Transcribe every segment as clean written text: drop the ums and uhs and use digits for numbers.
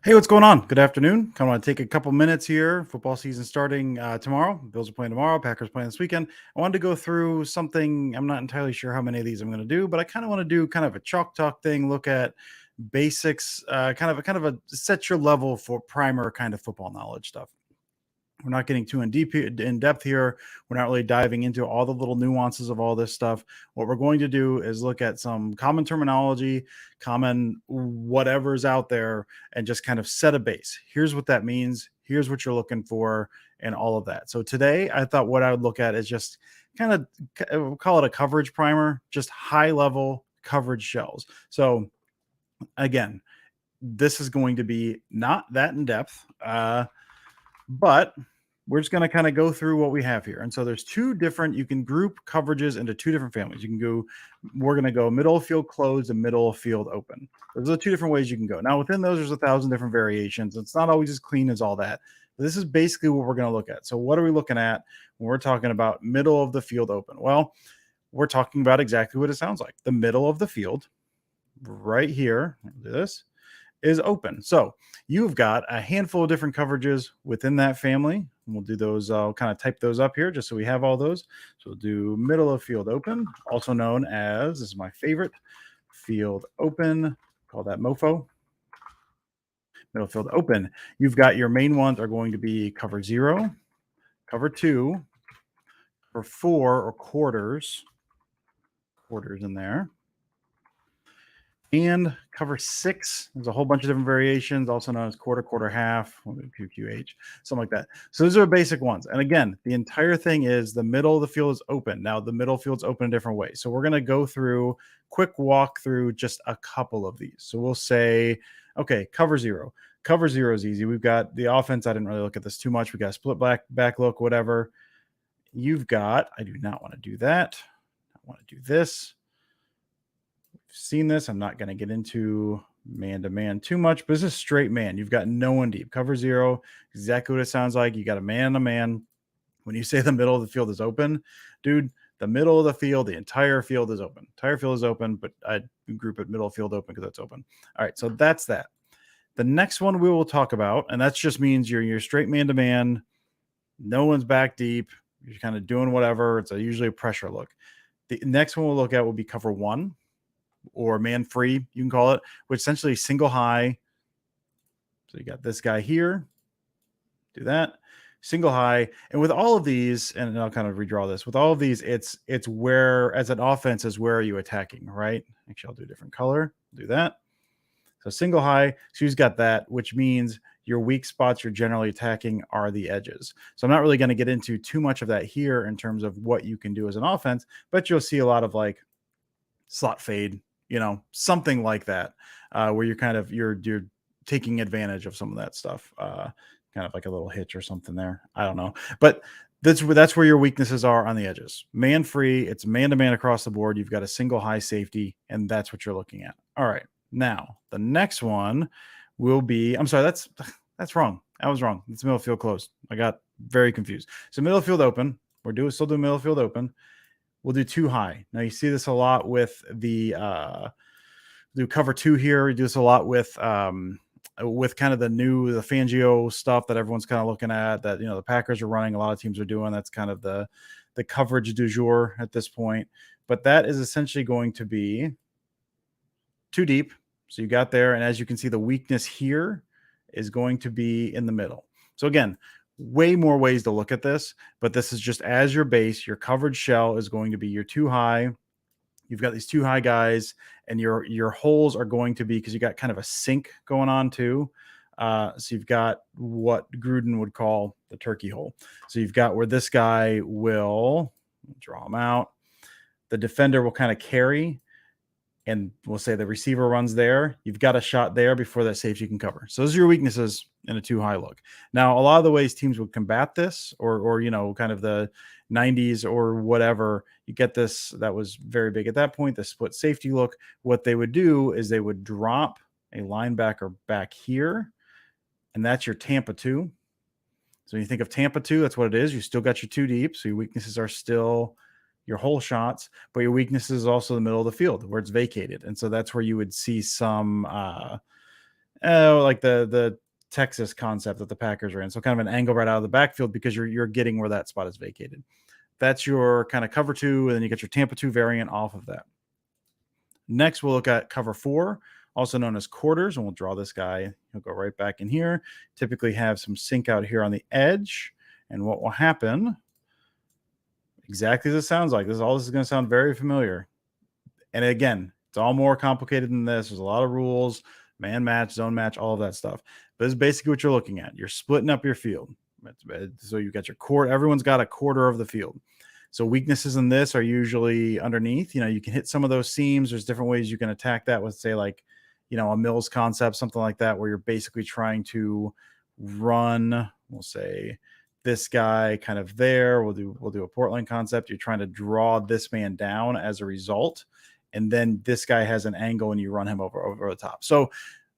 Hey, what's going on? Good afternoon. Kind of want to take a couple minutes here. Football season starting tomorrow. Bills are playing tomorrow. Packers playing this weekend. I wanted to go through something. I'm not entirely sure how many of these I'm going to do, but I kind of want to do kind of a chalk talk thing. Look at basics, kind of a set your level for primer kind of football knowledge stuff. We're not getting too in depth here. We're not really diving into all the little nuances of all this stuff. What we're going to do is look at some common terminology, common whatever's out there, and just kind of set a base. Here's what that means. Here's what you're looking for, and all of that. So today, I thought what I would look at is just kind of we'll call it a coverage primer, just high level coverage shells. So again, this is going to be not that in depth. But we're just going to kind of go through what we have here. And so there's two different, you can group coverages into two different families. You can go, we're going to go middle of field closed and middle of field open. Those are two different ways you can go. Now, within those, there's 1,000 different variations. It's not always as clean as all that. But this is basically what we're going to look at. So what are we looking at when we're talking about middle of the field open? Well, we're talking about exactly what it sounds like. The middle of the field right here, I'll do this, is open. So you've got a handful of different coverages within that family. We'll do those. I'll kind of type those up here just so we have all those. So we'll do middle of field open, also known as, this is my favorite, field open. Call that MOFO. Middle field open. You've got your main ones are going to be cover 0, cover 2, cover 4 or quarters in there. And cover 6, there's a whole bunch of different variations, also known as quarter, quarter, half, QQH, something like that. So those are basic ones. And again, the entire thing is the middle of the field is open. Now, the middle field's open in different ways. So we're going to go through, quick walk through just a couple of these. So we'll say, okay, cover 0. Cover 0 is easy. We've got the offense. I didn't really look at this too much. We got a split back look, whatever. You've got, I do not want to do that. I want to do this. Seen this. I'm not going to get into man-to-man too much, but this is straight man. You've got no one deep. Cover 0, exactly what it sounds like. You got a man-to-man. When you say the middle of the field is open, dude, the middle of the field, the entire field is open. Entire field is open, but I group it middle field open because that's open. All right, so that's that. The next one we will talk about, and that just means you're straight man-to-man. No one's back deep. You're kind of doing whatever. It's usually a pressure look. The next one we'll look at will be cover 1. Or man free, you can call it, which essentially single high. So you got this guy here. Do that. Single high. And with all of these, and I'll kind of redraw this. With all of these, it's where, as an offense, is where are you attacking, right? Actually, I'll do a different color. Do that. So single high. So you've got that, which means your weak spots you're generally attacking are the edges. So I'm not really going to get into too much of that here in terms of what you can do as an offense, but you'll see a lot of like slot fade, something like that, where you're taking advantage of some of that stuff, kind of like a little hitch or something there. I don't know, but that's where your weaknesses are on the edges. Man free, it's man-to-man across the board. You've got a single high safety, and that's what you're looking at. All right, now the next one will be, I'm sorry, that's wrong. I was wrong. It's middle field closed. I got very confused. So middle field open. Still doing middle field open. We'll do 2 high. Now you see this a lot with the do cover 2 here. We do this a lot with kind of the Fangio stuff that everyone's kind of looking at, that the Packers are running. A lot of teams are doing. That's kind of the coverage du jour at this point. But that is essentially going to be 2 deep. So you got there, and as you can see, the weakness here is going to be in the middle. So again, way more ways to look at this, but this is just as your base. Your coverage shell is going to be your 2 high. You've got these 2 high guys, and your holes are going to be, because you got kind of a sink going on too. So you've got what Gruden would call the turkey hole. So you've got where this guy will draw him out. The defender will kind of carry, and we'll say the receiver runs there. You've got a shot there before that safety can cover. So those are your weaknesses in a 2 high look. Now, a lot of the ways teams would combat this, or kind of the 90s or whatever, you get this, that was very big at that point, the split safety look. What they would do is they would drop a linebacker back here, and that's your Tampa 2. So when you think of Tampa 2, that's what it is. You still got your 2 deep, so your weaknesses are still your whole shots, but your weakness is also the middle of the field where it's vacated. And so that's where you would see some like the Texas concept that the Packers are in. So kind of an angle right out of the backfield because you're getting where that spot is vacated. That's your kind of cover 2, and then you get your Tampa 2 variant off of that. Next, we'll look at cover 4, also known as quarters, and we'll draw this guy. He'll go right back in here. Typically have some sink out here on the edge. And what will happen, exactly as it sounds like, this is going to sound very familiar. And again, it's all more complicated than this. There's a lot of rules, man match, zone match, all of that stuff. But this is basically what you're looking at. You're splitting up your field. So you got your quarter. Everyone's got a quarter of the field. So weaknesses in this are usually underneath. You can hit some of those seams. There's different ways you can attack that with, say, like, a Mills concept, something like that, where you're basically trying to run, we'll say, this guy kind of there. We'll do a Portland concept. You're trying to draw this man down as a result. And then this guy has an angle and you run him over the top. So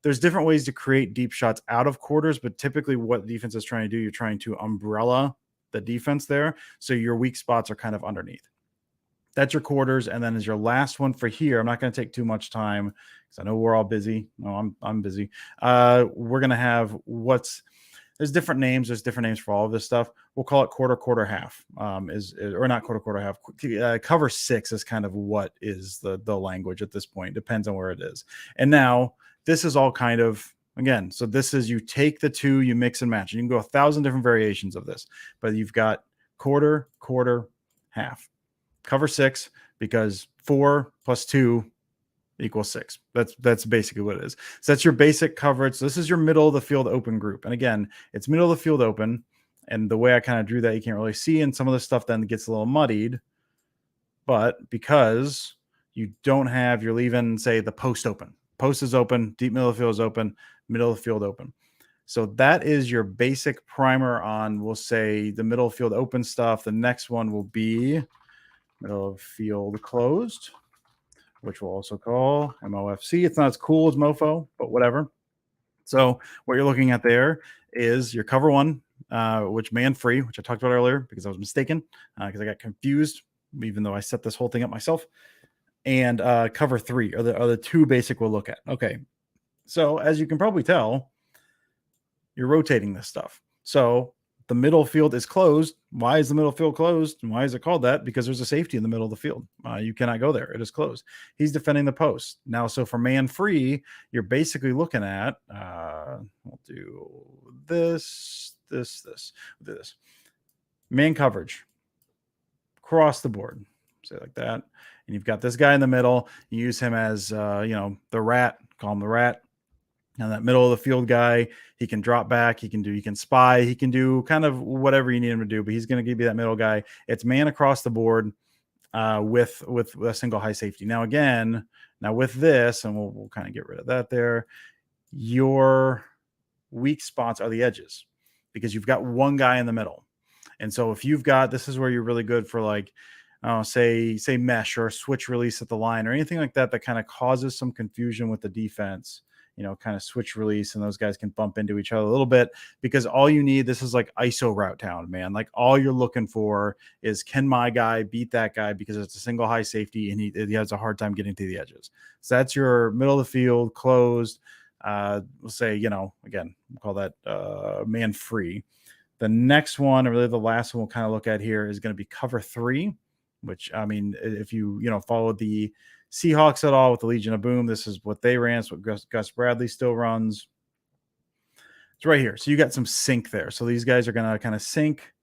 there's different ways to create deep shots out of quarters, but typically what the defense is trying to do, you're trying to umbrella the defense there. So your weak spots are kind of underneath. That's your quarters. And then as your last one for here, I'm not going to take too much time because I know we're all busy. No, I'm busy. We're going to have there's different names. There's different names for all of this stuff. We'll call it quarter, half. Or not quarter, half. Cover 6 is kind of what is the language at this point. Depends on where it is. And now this is all kind of, again, so this is, you take the 2, you mix and match. You can go 1,000 different variations of this, but you've got quarter, half. Cover 6 because 4 plus 2 equals 6. That's basically what it is. So that's your basic coverage. So this is your middle of the field open group. And again, it's middle of the field open. And the way I kind of drew that, you can't really see. And some of the stuff then gets a little muddied. But because you don't have, you're leaving, say, the post open. Post is open, deep middle of the field is open, middle of the field open. So that is your basic primer on, we'll say, the middle of field open stuff. The next one will be middle of field closed, which we'll also call MOFC. It's not as cool as MOFO, but whatever. So what you're looking at there is your cover 1, which man free, which I talked about earlier because I was mistaken, because I got confused, even though I set this whole thing up myself. And cover 3 are the 2 basic we'll look at. Okay. So as you can probably tell, you're rotating this stuff. So the middle field is closed. Why is the middle field closed? And why is it called that? Because there's a safety in the middle of the field. You cannot go there. It is closed. He's defending the post. Now, so for man free, you're basically looking at, we'll do this. We'll do this. Man coverage. Across the board. Say like that. And you've got this guy in the middle. You use him as, the rat. Call him the rat. Now that middle of the field guy, he can drop back, he can spy, he can do kind of whatever you need him to do, but he's going to give you that middle guy. It's man across the board with a single high safety. Now with this, and we'll kind of get rid of that there, your weak spots are the edges because you've got one guy in the middle. And so if you've got, this is where you're really good for, like, say mesh or switch release at the line or anything like that kind of causes some confusion with the defense. Kind of switch release, and those guys can bump into each other a little bit because all you need, this is like ISO route town, man. Like all you're looking for is, can my guy beat that guy because it's a single high safety and he has a hard time getting to the edges. So that's your middle of the field closed. We'll say, again, we'll call that man free. The next one, or really the last one we'll kind of look at here, is going to be cover 3, which, I mean, if you follow the Seahawks at all with the Legion of Boom, this is what they ran. It's what Gus Bradley still runs. It's right here. So you got some sink there. So these guys are going to kind of sink.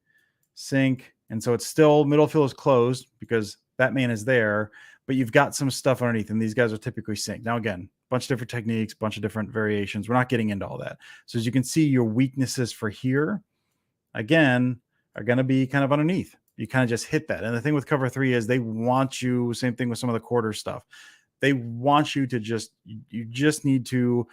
And so it's still middle field is closed because that man is there, but you've got some stuff underneath, and these guys are typically sink. Now, again, a bunch of different techniques, bunch of different variations. We're not getting into all that. So as you can see, your weaknesses for here, again, are going to be kind of underneath. You kind of just hit that. And the thing with cover 3 is they want you, same thing with some of the quarter stuff. They want you to you just need to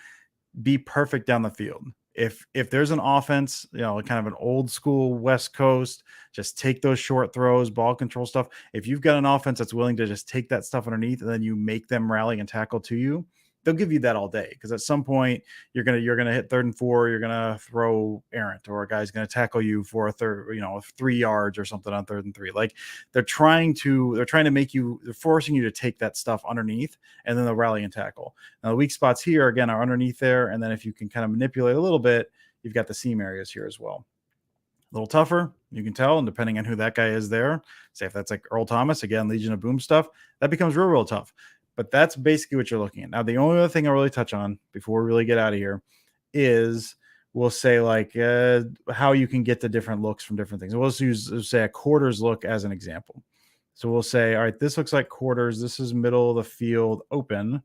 be perfect down the field. If there's an offense, kind of an old school West Coast, just take those short throws, ball control stuff. If you've got an offense that's willing to just take that stuff underneath and then you make them rally and tackle to you, they'll give you that all day, because at some point you're gonna hit 3rd and 4, you're gonna throw errant, or a guy's gonna tackle you for a third, 3 yards or something on 3rd and 3. Like, they're make you, they're forcing you to take that stuff underneath, and then they'll rally and tackle. Now the weak spots here again are underneath there, and then if you can kind of manipulate a little bit, you've got the seam areas here as well. A little tougher, you can tell, and depending on who that guy is there, say if that's like Earl Thomas, again, Legion of Boom stuff, that becomes real tough. But that's basically what you're looking at. Now, the only other thing I really touch on before we really get out of here is, we'll say, like, how you can get the different looks from different things. We'll say a quarters look as an example. So we'll say, all right, this looks like quarters. This is middle of the field open,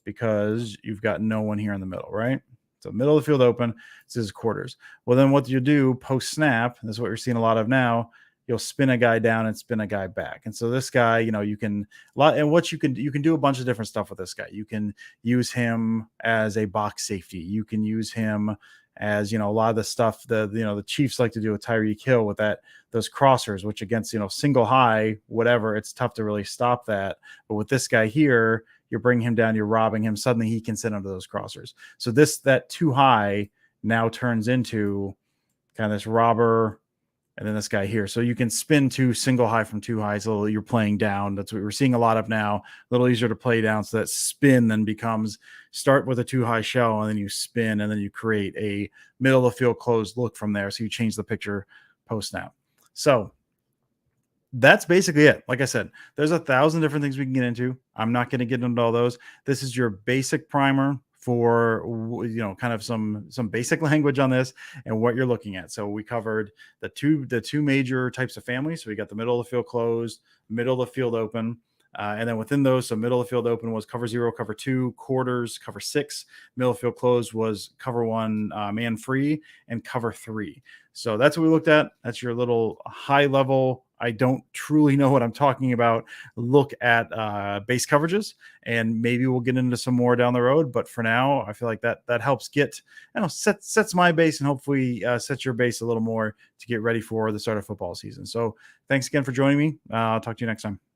because you've got no one here in the middle, right? So middle of the field open, this is quarters. Well, then what you do post snap, this is what you're seeing a lot of now, you'll spin a guy down and spin a guy back. And so this guy, you can do a bunch of different stuff with this guy. You can use him as a box safety. You can use him as, a lot of the stuff the Chiefs like to do with Tyreek Hill, with those crossers, which against, single high, whatever, it's tough to really stop that. But with this guy here, you're bringing him down, you're robbing him. Suddenly he can sit under those crossers. So that too high now turns into kind of this robber, and then this guy here. So you can spin to single high from too high. So you're playing down. That's what we're seeing a lot of now. A little easier to play down. So that spin then becomes, start with a too high shell, and then you spin, and then you create a middle of the field closed look from there. So you change the picture post snap. So that's basically it. Like I said, there's 1,000 different things we can get into. I'm not going to get into all those. This is your basic primer for, kind of some basic language on this and what you're looking at. So we covered the two major types of families. So we got the middle of the field closed, middle of the field open. And then within those, so middle of the field open was cover 0, cover 2, quarters, cover 6. Middle of the field closed was cover 1, man free, and cover 3. So that's what we looked at. That's your little high level, I don't truly know what I'm talking about, look at base coverages, and maybe we'll get into some more down the road. But for now, I feel like that helps get, sets my base, and hopefully sets your base a little more to get ready for the start of football season. So thanks again for joining me. I'll talk to you next time.